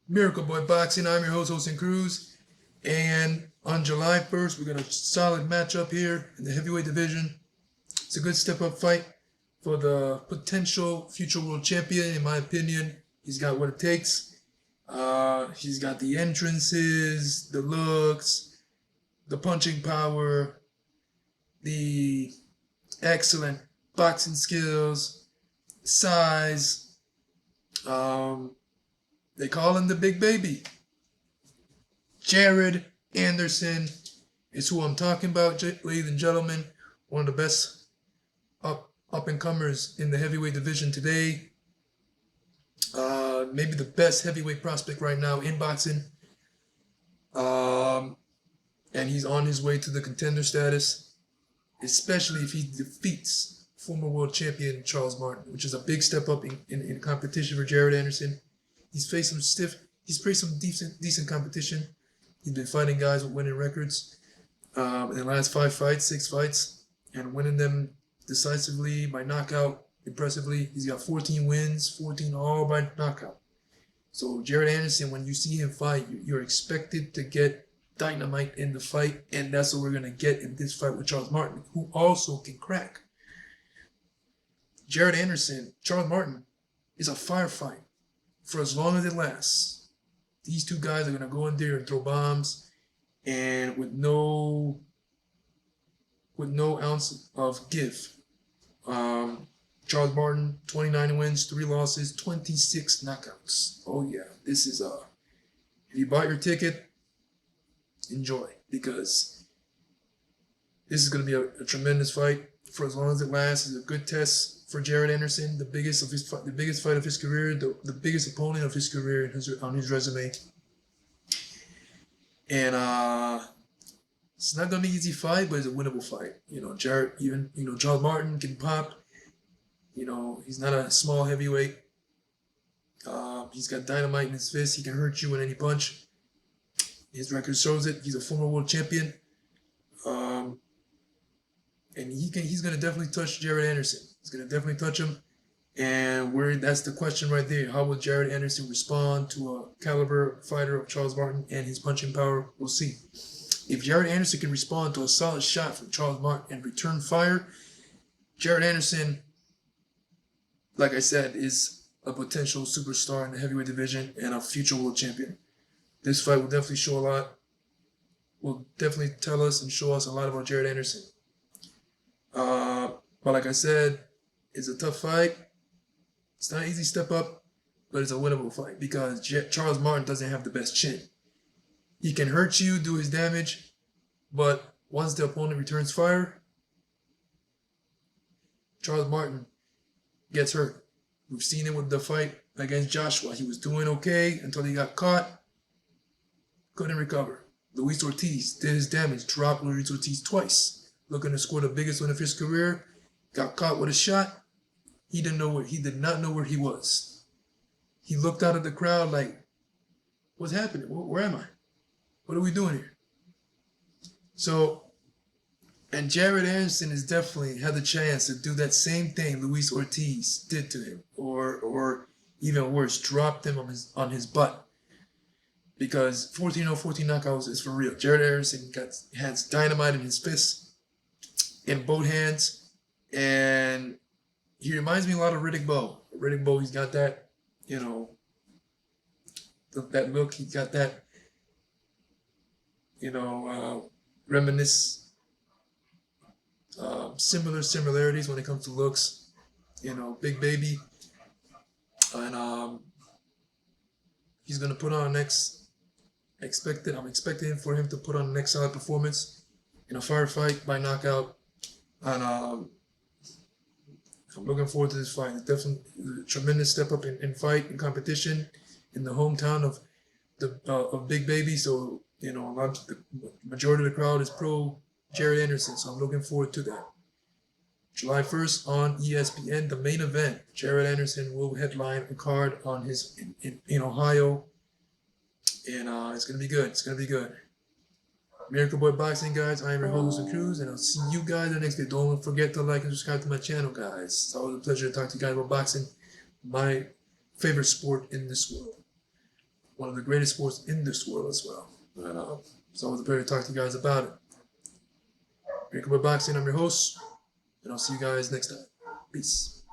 Miracle Boy Boxing. I'm your host, Jose Cruz. And on July 1st, we got a solid matchup here in the heavyweight division. It's a good step up fight for the potential future world champion, in my opinion. He's got what it takes. He's got the entrances, the looks, the punching power, the excellent boxing skills, size. They call him the big baby. Jared Anderson is who I'm talking about, ladies and gentlemen. One of the best up and comers in the heavyweight division today. Maybe the best heavyweight prospect right now in boxing. And he's on his way to the contender status, especially if he defeats former world champion Charles Martin, which is a big step up in competition for Jared Anderson. He's faced some decent competition. He's been fighting guys with winning records in the last 6 fights, and winning them decisively by knockout, impressively. He's got 14 wins, 14 all by knockout. So Jared Anderson, when you see him fight, you're expected to get dynamite in the fight, and that's what we're going to get in this fight with Charles Martin, who also can crack. Jared Anderson, Charles Martin, is a firefight for as long as it lasts. These two guys are going to go in there and throw bombs, and with no ounce of give. Charles Martin, 29 wins, 3 losses, 26 knockouts. Oh yeah, this is if you bought your ticket, enjoy, because this is going to be a tremendous fight for as long as it lasts. It's a good test for Jared Anderson, the biggest fight of his career, the biggest opponent of his career on his resume. And it's not gonna be an easy fight, but it's a winnable fight. Charles Martin can pop. He's not a small heavyweight. He's got dynamite in his fist. He can hurt you with any punch. His record shows it. He's a former world champion. And he's gonna definitely touch Jared Anderson. He's gonna definitely touch him. And that's the question right there. How will Jared Anderson respond to a caliber fighter of Charles Martin and his punching power? We'll see. If Jared Anderson can respond to a solid shot from Charles Martin and return fire, Jared Anderson, like I said, is a potential superstar in the heavyweight division and a future world champion. This fight will definitely show a lot. Will definitely tell us and show us a lot about Jared Anderson. But like I said, it's a tough fight. It's not an easy step up, but it's a winnable fight because Charles Martin doesn't have the best chin. He can hurt you, do his damage, but once the opponent returns fire, Charles Martin gets hurt. We've seen it with the fight against Joshua. He was doing okay until he got caught, couldn't recover. Luis Ortiz did his damage, dropped Luis Ortiz twice, looking to score the biggest win of his career, got caught with a shot. He did not know where he was. He looked out at the crowd like, what's happening? Where am I? What are we doing here? So, and Jared Anderson has definitely had the chance to do that same thing Luis Ortiz did to him, or even worse, dropped him on his butt. Because 14 knockouts is for real. Jared Anderson has dynamite in his fists, in both hands, and he reminds me a lot of Riddick Bowe. Riddick Bowe, he's got that, that look. He's got that, reminisce, similarities when it comes to looks. Big baby, and he's gonna put on I'm expecting for him to put on the next solid performance in a firefight by knockout, and I'm looking forward to this fight. It's definitely a tremendous step up in fight and competition in the hometown of Big Baby. So the majority of the crowd is pro Jared Anderson. So I'm looking forward to that. July 1st on ESPN, the main event. Jared Anderson will headline a card on in Ohio, and it's gonna be good. It's gonna be good. Miracle Boy Boxing, guys. I am your host, Cruz, and I'll see you guys the next day. Don't forget to like and subscribe to my channel, guys. It's always a pleasure to talk to you guys about boxing, my favorite sport in this world. one of the greatest sports in this world as well. And it's always a pleasure to talk to you guys about it. Breaking Boy Boxing, I'm your host, and I'll see you guys next time. Peace.